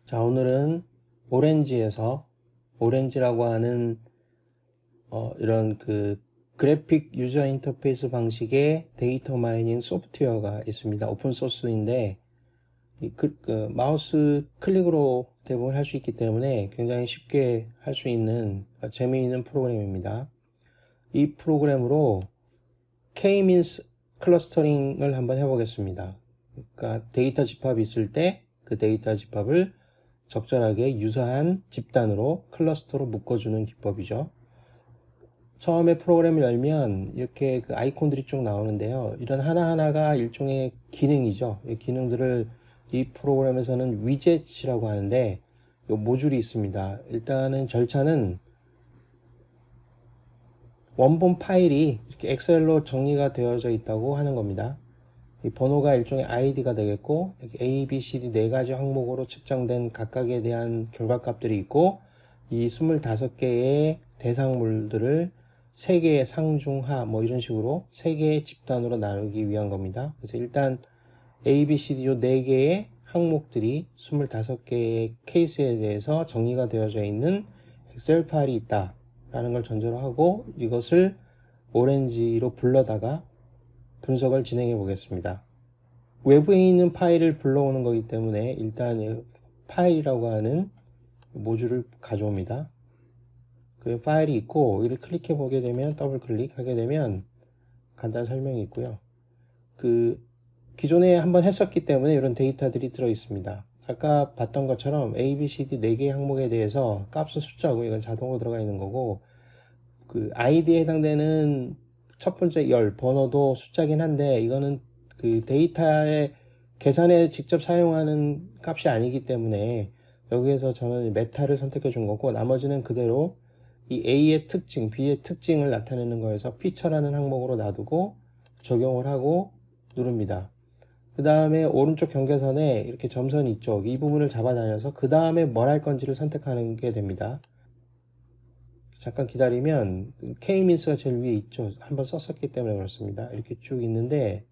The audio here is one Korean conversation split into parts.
자, 오늘은 오렌지에서 오렌지라고 하는 이런 그래픽 유저 인터페이스 방식의 데이터 마이닝 소프트웨어가 있습니다. 오픈 소스인데 마우스 클릭으로 대부분 할 수 있기 때문에 굉장히 쉽게 할 수 있는 재미있는 프로그램입니다. 이 프로그램으로 K-means 클러스터링을 한번 해보겠습니다. 그러니까 데이터 집합이 있을 때 그 데이터 집합을 적절하게 유사한 집단으로 클러스터로 묶어주는 기법이죠. 처음에 프로그램을 열면 이렇게 아이콘들이 쭉 나오는데요. 이런 하나하나가 일종의 기능이죠. 이 기능들을 이 프로그램에서는 위젯이라고 하는데 이 모듈이 있습니다. 일단은 절차는 원본 파일이 이렇게 엑셀로 정리가 되어져 있다고 하는 겁니다. 이 번호가 일종의 ID가 되겠고 A, B, C, D 네 가지 항목으로 측정된 각각에 대한 결과값들이 있고 이 25개의 대상물들을 3개의 상중하 뭐 이런 식으로 3개의 집단으로 나누기 위한 겁니다. 그래서 일단 A, B, C, D 요 4개의 항목들이 25개의 케이스에 대해서 정리가 되어져 있는 엑셀 파일이 있다 라는 걸 전제로 하고 이것을 오렌지로 불러다가 분석을 진행해 보겠습니다. 외부에 있는 파일을 불러오는 거기 때문에 일단 파일이라고 하는 모듈을 가져옵니다. 그리고 파일이 있고 이를 클릭해 보게 되면 더블 클릭하게 되면 간단한 설명이 있고요. 기존에 한번 했었기 때문에 이런 데이터들이 들어 있습니다. 아까 봤던 것처럼 A, B, C, D 4개의 항목에 대해서 값은 숫자고 이건 자동으로 들어가 있는 거고 ID에 해당되는 첫 번째 열 번호도 숫자긴 한데 이거는 데이터의 계산에 직접 사용하는 값이 아니기 때문에 여기에서 저는 메타를 선택해 준 거고 나머지는 그대로 이 A의 특징, B의 특징을 나타내는 거에서 피처라는 항목으로 놔두고 적용을 하고 누릅니다. 그 다음에 오른쪽 경계선에 이렇게 점선이 있죠. 이 부분을 잡아다녀서 그 다음에 뭘 할 건지를 선택하는 게 됩니다. 잠깐 기다리면 K-means가 제일 위에 있죠. 한번 썼었기 때문에 그렇습니다. 이렇게 쭉 있는데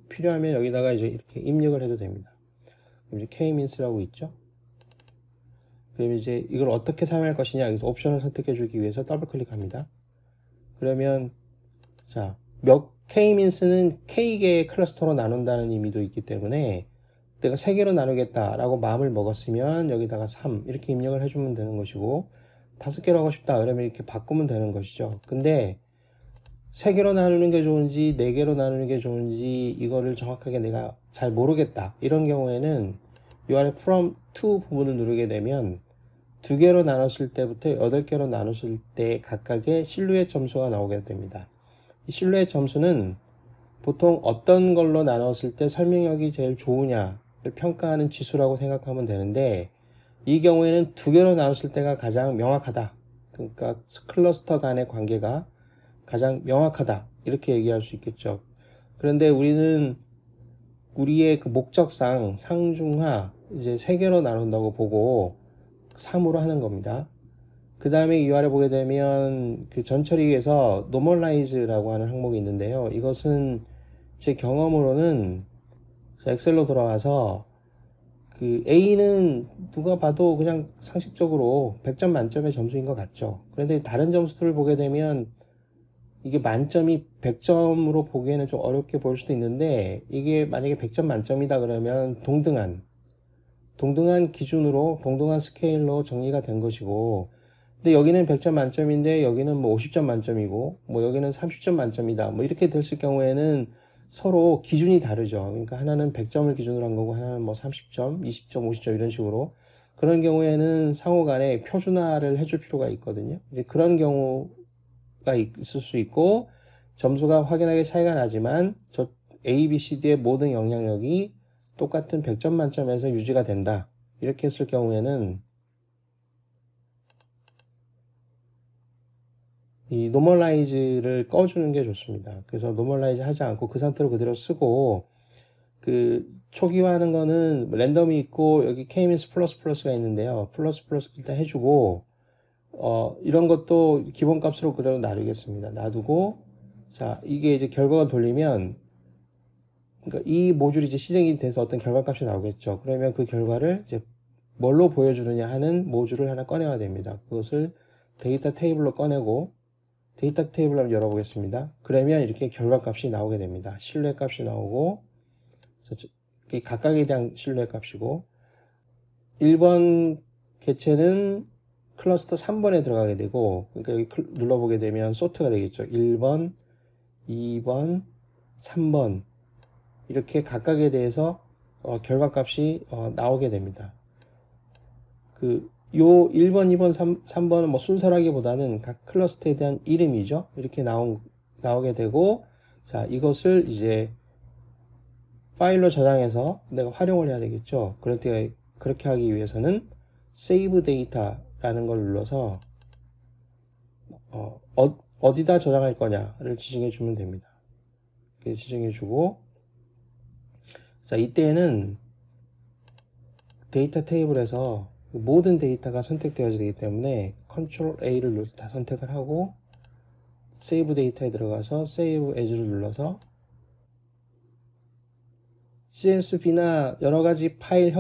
필요하면 여기다가 이제 이렇게 입력을 해도 됩니다. 이제 K-means라고 있죠. 그러면 이제 이걸 어떻게 사용할 것이냐 여기서 옵션을 선택해 주기 위해서 더블 클릭합니다. 그러면 K-means는 K개의 클러스터로 나눈다는 의미도 있기 때문에 내가 3개로 나누겠다라고 마음을 먹었으면 여기다가 3 이렇게 입력을 해주면 되는 것이고 5개로 하고 싶다 그러면 이렇게 바꾸면 되는 것이죠. 근데 3개로 나누는 게 좋은지 4개로 나누는 게 좋은지 이거를 정확하게 내가 잘 모르겠다 이런 경우에는 이 아래 from to 부분을 누르게 되면 2개로 나눴을 때부터 8개로 나눴을 때 각각의 실루엣 점수가 나오게 됩니다. 이 실루엣 점수는 보통 어떤 걸로 나눴을 때 설명력이 제일 좋으냐를 평가하는 지수라고 생각하면 되는데 이 경우에는 2개로 나눴을 때가 가장 명확하다. 그러니까 클러스터 간의 관계가 가장 명확하다. 이렇게 얘기할 수 있겠죠. 그런데 우리는 우리의 목적상 상중하 이제 3개로 나눈다고 보고 3으로 하는 겁니다. 그 다음에 이 아래 보게 되면 전처리에서 normalize라고 하는 항목이 있는데요. 이것은 제 경험으로는 엑셀로 돌아와서 A는 누가 봐도 그냥 상식적으로 100점 만점의 점수인 것 같죠. 그런데 다른 점수들을 보게 되면 이게 만점이 100점으로 보기에는 좀 어렵게 보일 수도 있는데 이게 만약에 100점 만점이다 그러면 동등한 기준으로 동등한 스케일로 정리가 된 것이고 근데 여기는 100점 만점인데 여기는 뭐 50점 만점이고 뭐 여기는 30점 만점이다 뭐 이렇게 됐을 경우에는 서로 기준이 다르죠. 그러니까 하나는 100점을 기준으로 한 거고 하나는 뭐 30점, 20점, 50점 이런 식으로 그런 경우에는 상호 간에 표준화를 해줄 필요가 있거든요. 이제 그런 경우가 있을 수 있고 점수가 확연하게 차이가 나지만 저 A, B, C, D의 모든 영향력이 똑같은 100점 만점에서 유지가 된다. 이렇게 했을 경우에는 이 normalize를 꺼주는 게 좋습니다. 그래서 normalize 하지 않고 그 상태로 그대로 쓰고 초기화하는 거는 랜덤이 있고 여기 K-means 플러스가 있는데요. 플러스 일단 해주고 이런 것도 기본값으로 그대로 놔두겠습니다. 놔두고 이게 이제 결과가 돌리면 그러니까 이 모듈이 이제 실행이 돼서 어떤 결과값이 나오겠죠. 그러면 그 결과를 이제 뭘로 보여주느냐 하는 모듈을 하나 꺼내야 됩니다. 그것을 데이터 테이블로 꺼내고 데이터 테이블을 한번 열어보겠습니다. 그러면 이렇게 결과값이 나오게 됩니다. 실루엣 값이 나오고 이 각각에 대한 실루엣 값이고 1번 개체는 클러스터 3번에 들어가게 되고 그러니까 여기 눌러보게 되면 소트가 되겠죠. 1번, 2번, 3번 이렇게 각각에 대해서 결과값이 나오게 됩니다. 요 1번, 2번, 3번은 뭐 순서라기보다는 각 클러스터에 대한 이름이죠. 이렇게 나오게 되고, 자, 이것을 이제 파일로 저장해서 내가 활용을 해야 되겠죠. 그렇게 하기 위해서는 Save Data라는 걸 눌러서, 어디다 저장할 거냐를 지정해 주면 됩니다. 이렇게 지정해 주고, 자, 이때는 데이터 테이블에서 모든 데이터가 선택되어야 되기 때문에 Ctrl A를 눌러서 다 선택을 하고 Save 데이터에 들어가서 Save As를 눌러서 CSV나 여러가지 파일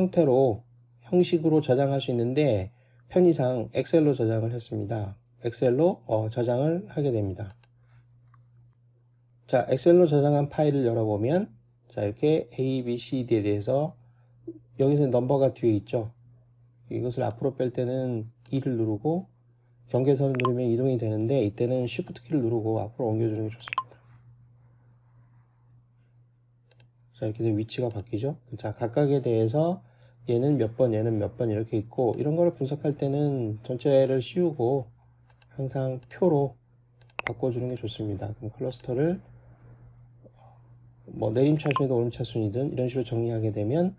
형식으로 저장할 수 있는데 편의상 엑셀로 저장을 했습니다. 엑셀로 저장을 하게 됩니다. 자, 엑셀로 저장한 파일을 열어보면 자, 이렇게 A, B, C, D에 대해서 여기서 넘버가 뒤에 있죠. 이것을 앞으로 뺄 때는 2를 누르고 경계선을 누르면 이동이 되는데 이때는 Shift 키를 누르고 앞으로 옮겨주는 게 좋습니다. 자, 이렇게 되면 위치가 바뀌죠. 자, 각각에 대해서 얘는 몇 번, 얘는 몇 번 이렇게 있고 이런 걸 분석할 때는 전체를 씌우고 항상 표로 바꿔주는 게 좋습니다. 그럼 클러스터를 뭐 내림차순이든 오름차순이든 이런 식으로 정리하게 되면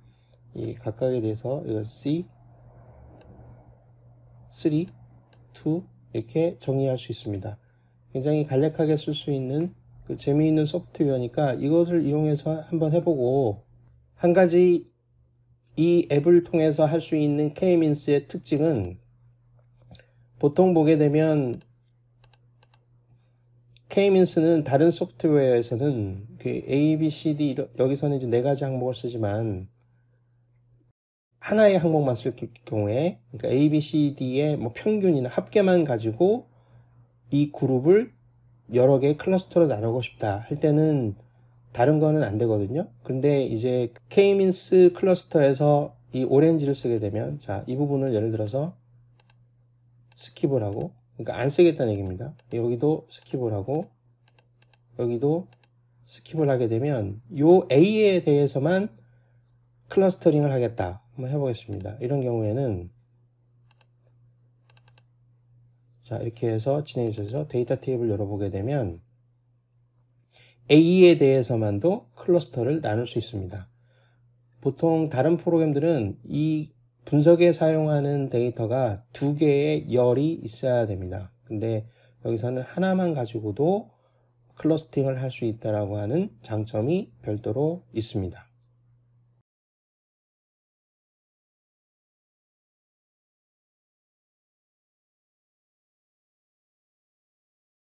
이 각각에 대해서 이거 C 3, 2 이렇게 정리할 수 있습니다. 굉장히 간략하게 쓸 수 있는 재미있는 소프트웨어니까 이것을 이용해서 한번 해보고 한 가지 이 앱을 통해서 할 수 있는 K-means의 특징은 보통 보게 되면 K-means는 다른 소프트웨어에서는 A, B, C, D 여기서는 이제 4가지 항목을 쓰지만 하나의 항목만 쓸 경우에 그러니까 A, B, C, D의 뭐 평균이나 합계만 가지고 이 그룹을 여러 개의 클러스터로 나누고 싶다 할 때는 다른 거는 안 되거든요. 근데 이제 K-means 클러스터에서 이 오렌지를 쓰게 되면 자, 이 부분을 예를 들어서 스킵을 하고 그러니까 안 쓰겠다는 얘기입니다. 여기도 스킵을 하고 여기도 스킵을 하게 되면 요 A에 대해서만 클러스터링을 하겠다. 한번 해보겠습니다. 이런 경우에는 자, 이렇게 해서 진행해 주셔서 데이터 테이블 열어보게 되면 A에 대해서만도 클러스터를 나눌 수 있습니다. 보통 다른 프로그램들은 이 분석에 사용하는 데이터가 2개의 열이 있어야 됩니다. 근데 여기서는 하나만 가지고도 클러스팅을 할 수 있다라고 하는 장점이 별도로 있습니다.